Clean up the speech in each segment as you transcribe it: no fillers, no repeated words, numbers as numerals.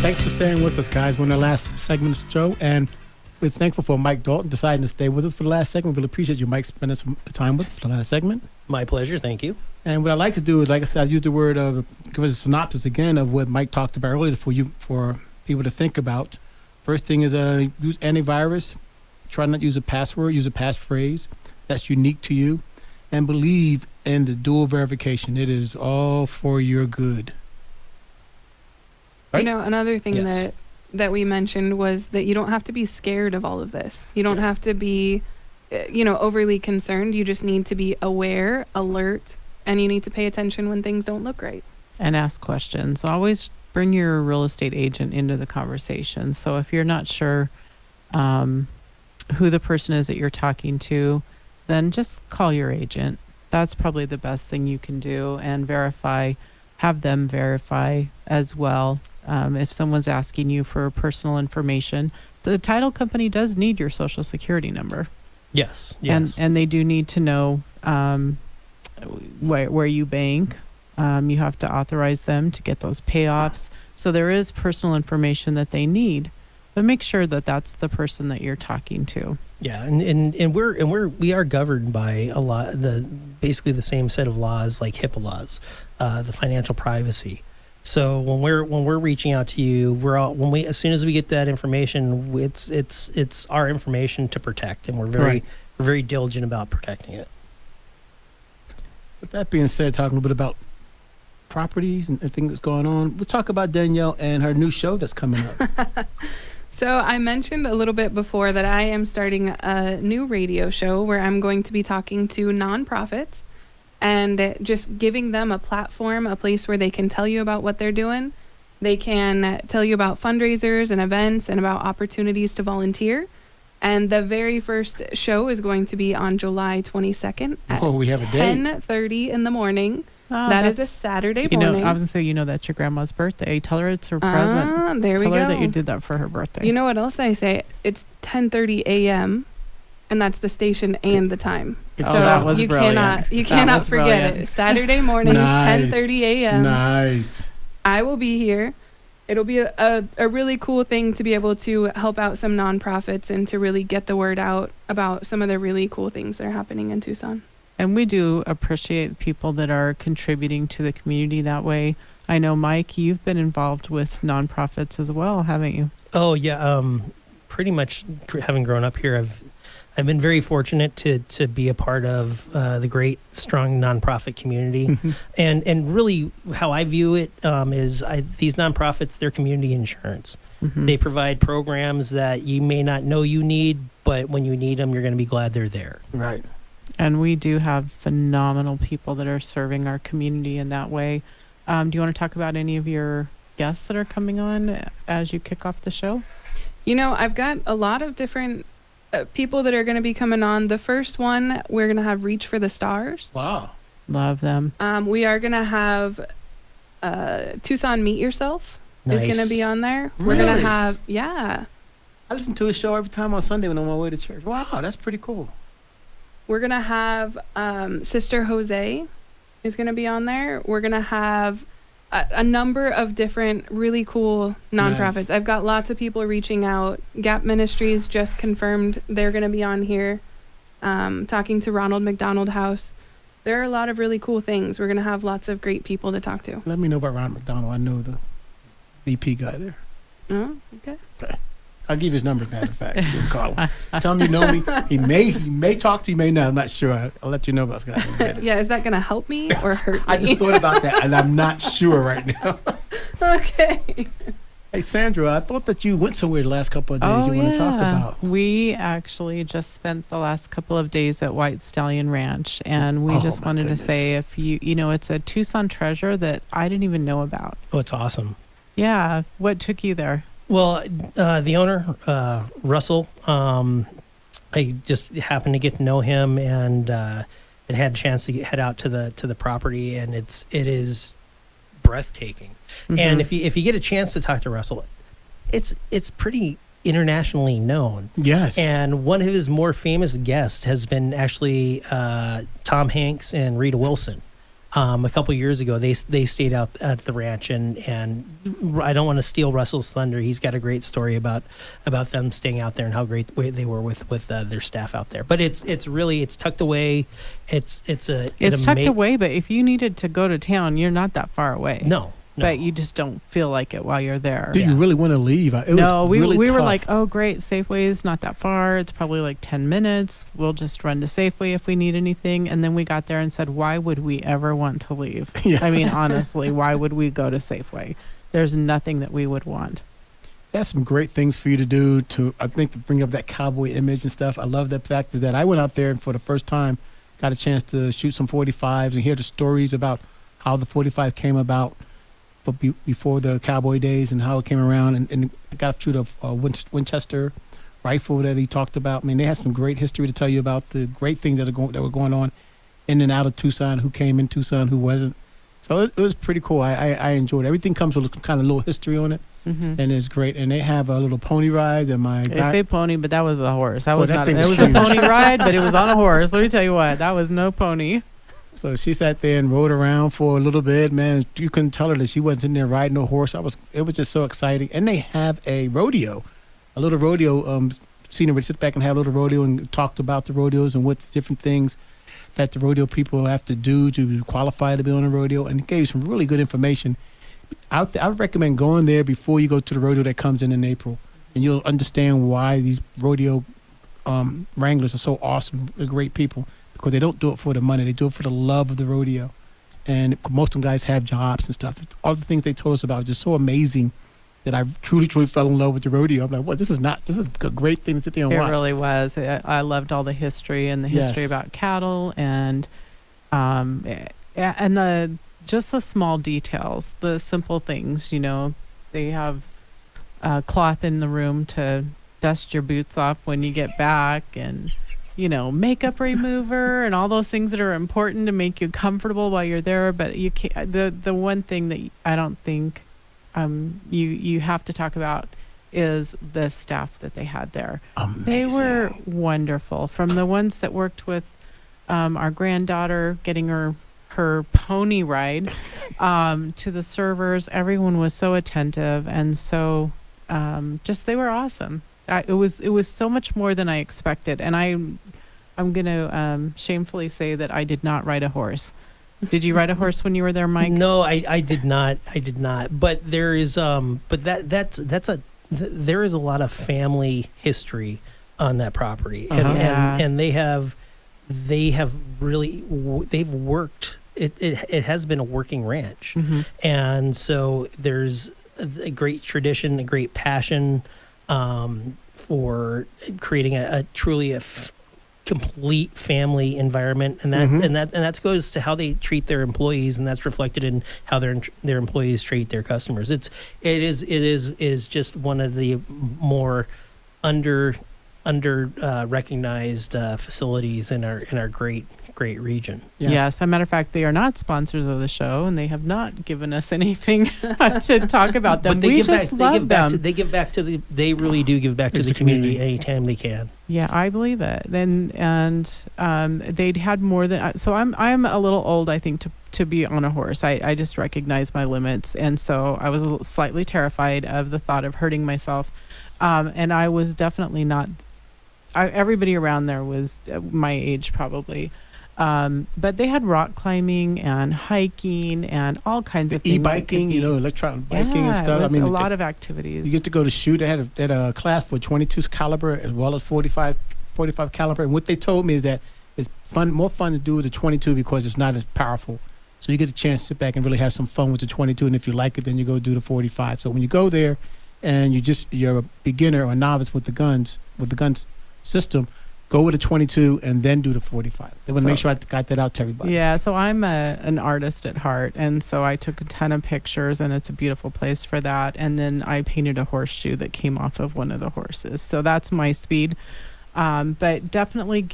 Thanks for staying with us, guys. We're in the last segment of the show, and we're thankful for Mike Dalton deciding to stay with us for the last segment. We really appreciate you, Mike, spending some time with us for the last segment. My pleasure. Thank you. And what I like to do is, like I said, I use the word of give us a synopsis again of what Mike talked about earlier for people to think about. First thing is use antivirus. Try not to use a password. Use a passphrase that's unique to you, and believe in the dual verification. It is all for your good. Right? You know, another thing that we mentioned was that you don't have to be scared of all of this. You don't have to be, overly concerned. You just need to be aware, alert, and you need to pay attention when things don't look right. And ask questions. Always bring your real estate agent into the conversation. So if you're not sure who the person is that you're talking to, then just call your agent. That's probably the best thing you can do, and have them verify as well. If someone's asking you for personal information, the title company does need your social security number. Yes. And they do need to know where you bank. You have to authorize them to get those payoffs. So there is personal information that they need, but make sure that that's the person that you're talking to. Yeah, and we are governed by basically the same set of laws like HIPAA laws, the financial privacy. So when we're reaching out to you, as soon as we get that information, it's our information to protect, and we're very diligent about protecting it. With that being said, talking a little bit about properties and things that's going on, we'll talk about Danielle and her new show that's coming up. So I mentioned a little bit before that I am starting a new radio show where I'm going to be talking to nonprofits and just giving them a platform, a place where they can tell you about what they're doing. They can tell you about fundraisers and events and about opportunities to volunteer. And the very first show is going to be on July 22nd at we have a date. 10:30 in the morning. Oh, that is a Saturday morning. I was going to say, that's your grandma's birthday. Tell her it's her present. There we go. Tell her that you did that for her birthday. You know what else I say? It's 10:30 a.m. and that's the station and the time. So that was brilliant. You cannot forget it. Saturday mornings, 10:30 a.m. Nice. I will be here. It'll be a really cool thing to be able to help out some nonprofits and to really get the word out about some of the really cool things that are happening in Tucson. And we do appreciate people that are contributing to the community that way. I know, Mike, you've been involved with nonprofits as well, haven't you? Oh, yeah. Pretty much having grown up here, I've been very fortunate to be a part of the great, strong nonprofit community. Mm-hmm. And really how I view it is these nonprofits, they're community insurance. Mm-hmm. They provide programs that you may not know you need, but when you need them, you're going to be glad they're there. Right. And we do have phenomenal people that are serving our community in that way. Do you want to talk about any of your guests that are coming on as you kick off the show? I've got a lot of different people that are going to be coming on. The first one, we're going to have Reach for the Stars. Wow. Love them. We are going to have Tucson Meet Yourself is going to be on there. Really? We're going to have, I listen to his show every time on Sunday when I'm on my way to church. Wow, that's pretty cool. We're going to have Sister Jose is going to be on there. We're going to have a number of different really cool nonprofits. Nice. I've got lots of people reaching out. Gap Ministries just confirmed they're going to be on here, talking to Ronald McDonald House. There are a lot of really cool things. We're going to have lots of great people to talk to. Let me know about Ronald McDonald. I know the VP guy there. Oh, okay. I'll give you his number, matter of fact. You can call him. Tell him you know me. He may talk to you, may not. I'm not sure. I'll let you know about Scott. Yeah, is that going to help me or hurt me? I just thought about that, and I'm not sure right now. Okay. Hey, Sandra, I thought that you went somewhere the last couple of days want to talk about. We actually just spent the last couple of days at White Stallion Ranch, and we just wanted to say if it's a Tucson treasure that I didn't even know about. Oh, it's awesome. Yeah. What took you there? Well, the owner, Russell, I just happened to get to know him and had a chance to head out to the property, and it is breathtaking. Mm-hmm. And if you get a chance to talk to Russell, it's pretty internationally known. Yes. And one of his more famous guests has been actually Tom Hanks and Rita Wilson. A couple years ago, they stayed out at the ranch, and I don't want to steal Russell's thunder. He's got a great story about them staying out there and how great they were with their staff out there. But it's tucked away. It's tucked away. But if you needed to go to town, you're not that far away. No. But you just don't feel like it while you're there. Do you really want to leave? We were like, oh, great, Safeway is not that far. It's probably like 10 minutes. We'll just run to Safeway if we need anything. And then we got there and said, why would we ever want to leave? Yeah. I mean, honestly, why would we go to Safeway? There's nothing that we would want. They have some great things for you to do I think, to bring up that cowboy image and stuff. I love the fact is that I went out there and for the first time got a chance to shoot some 45s and hear the stories about how the 45 came about. But before the cowboy days and how it came around, and I got to shoot a Winchester rifle that he talked about. I mean, they have some great history to tell you about the great things that were going on in and out of Tucson, who came in Tucson, who wasn't. So it was pretty cool. I enjoyed it. Everything comes with a kind of little history on it, and it's great. And they have a little pony ride. And they say pony, but that was a horse. It was a pony ride, but it was on a horse. Let me tell you what, that was no pony. So she sat there and rode around for a little bit. Man, you couldn't tell her that she wasn't in there riding a horse. It was just so exciting. And they have a little rodeo scenery. Sit back and have a little rodeo and talked about the rodeos and what different things that the rodeo people have to do to qualify to be on a rodeo. And it gave you some really good information. I would recommend going there before you go to the rodeo that comes in April. And you'll understand why these rodeo wranglers are so awesome. They're great people. Because they don't do it for the money. They do it for the love of the rodeo. And most of them guys have jobs and stuff. All the things they told us about are just so amazing that I truly, truly fell in love with the rodeo. I'm like, what? This is a great thing to sit there and watch. It really was. I loved all the history and the history about cattle and just the small details, the simple things, They have cloth in the room to dust your boots off when you get back and makeup remover and all those things that are important to make you comfortable while you're there. But you can't. The one thing that I don't think you have to talk about is the staff that they had there. Amazing. They were wonderful. From the ones that worked with our granddaughter getting her pony ride to the servers, everyone was so attentive and so they were awesome. It was so much more than I expected, and I'm going to shamefully say that I did not ride a horse. Did you ride a horse when you were there, Mike? No, I did not. But there is there is a lot of family history on that property, and they've worked. It has been a working ranch, and so there's a great tradition, a great passion. For creating a truly complete family environment, and that goes to how they treat their employees, and that's reflected in how their employees treat their customers. It is just one of the more under recognized facilities in our great region. Yeah. Yes, as a matter of fact, they are not sponsors of the show, and they have not given us anything to talk about them. We just love them. They really do give back to the community anytime they can. Yeah, I believe it. And they'd had more than so. I'm a little old, I think, to be on a horse. I just recognize my limits, and so I was slightly terrified of the thought of hurting myself. And I was definitely not. Everybody around there was my age, probably. But they had rock climbing and hiking and all kinds of things. E-biking, electronic biking and stuff. A lot of activities. You get to go to shoot. They had a class for 22 caliber as well as 45 caliber. And what they told me is that it's more fun to do with the 22 because it's not as powerful. So you get a chance to sit back and really have some fun with the 22. And if you like it, then you go do the 45. So when you go there and you're a beginner or a novice with the guns system, go with a 22 and then do the 45. They want to make sure I got that out to everybody. Yeah, so I'm an artist at heart, and so I took a ton of pictures, and it's a beautiful place for that. And then I painted a horseshoe that came off of one of the horses. So that's my speed. But definitely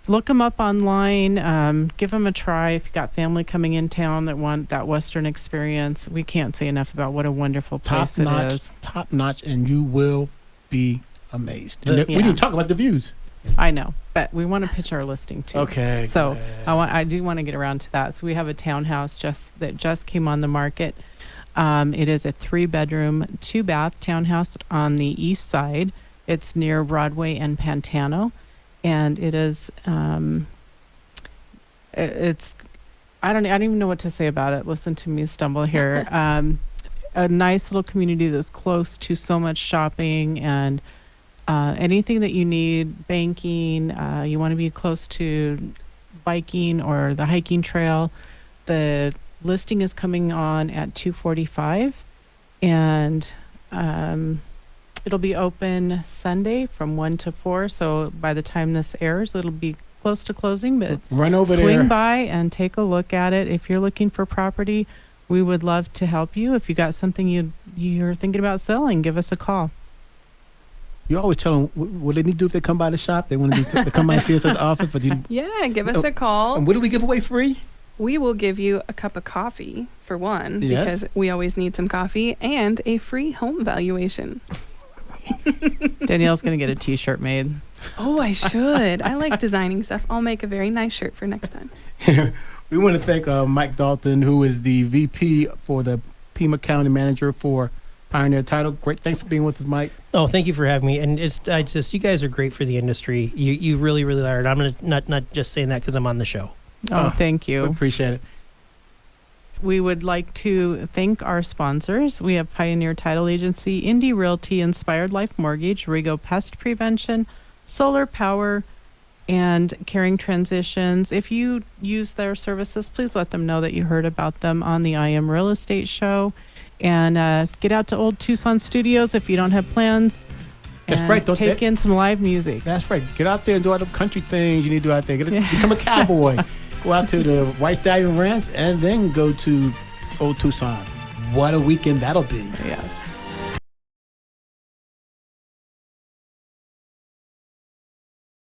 look them up online, give them a try if you got family coming in town that want that Western experience. We can't say enough about what a wonderful place it is. Top notch, and you will be amazed. We didn't talk about the views. I know, but we want to pitch our listing too. Okay. So good. I do want to get around to that. So we have a townhouse that just came on the market. It is a 3-bedroom, 2-bath townhouse on the east side. It's near Broadway and Pantano, and it is it's I don't even know what to say about it. Listen to me stumble here. A nice little community that's close to so much shopping and anything that you need, banking, you want to be close to biking or the hiking trail. The listing is coming on at 2:45, and it'll be open Sunday from 1 to 4. So by the time this airs, it'll be close to closing, but Run over swing there. by and take a look at it. If you're looking for property, we would love to help you. If you got something you're thinking about selling, give us a call. You always tell them what they need to do if they come by the shop. They want to come by and see us at the office. But Yeah, give us a call. and what do we give away free? We will give you a cup of coffee for one, Yes. because we always need some coffee, and a free home valuation. Danielle's going to get a t-shirt made. Oh, I should. I like designing stuff. I'll make a very nice shirt for next time. We want to thank Mike Dalton, who is the VP for the Pima County Manager for Pioneer Title. Great. Thanks for being with us, Mike. Oh, thank you for having me. And you guys are great for the industry. You really, really are. And I'm gonna not just saying that because I'm on the show. Oh, thank We you. appreciate it. We would like to thank our sponsors. We have Pioneer Title Agency, Indy Realty, Inspired Life Mortgage, Rigo Pest Prevention, Solar Power, and Caring Transitions. If you use their services, please let them know that you heard about them on the I Am Real Estate Show. And get out to Old Tucson Studios if you don't have plans. That's and right, don't take they- in some live music. That's right. Get out there and do all the country things you need to do out there. Become a cowboy. Go out to the White Stallion Ranch and then go to Old Tucson. What a weekend that'll be. Yes.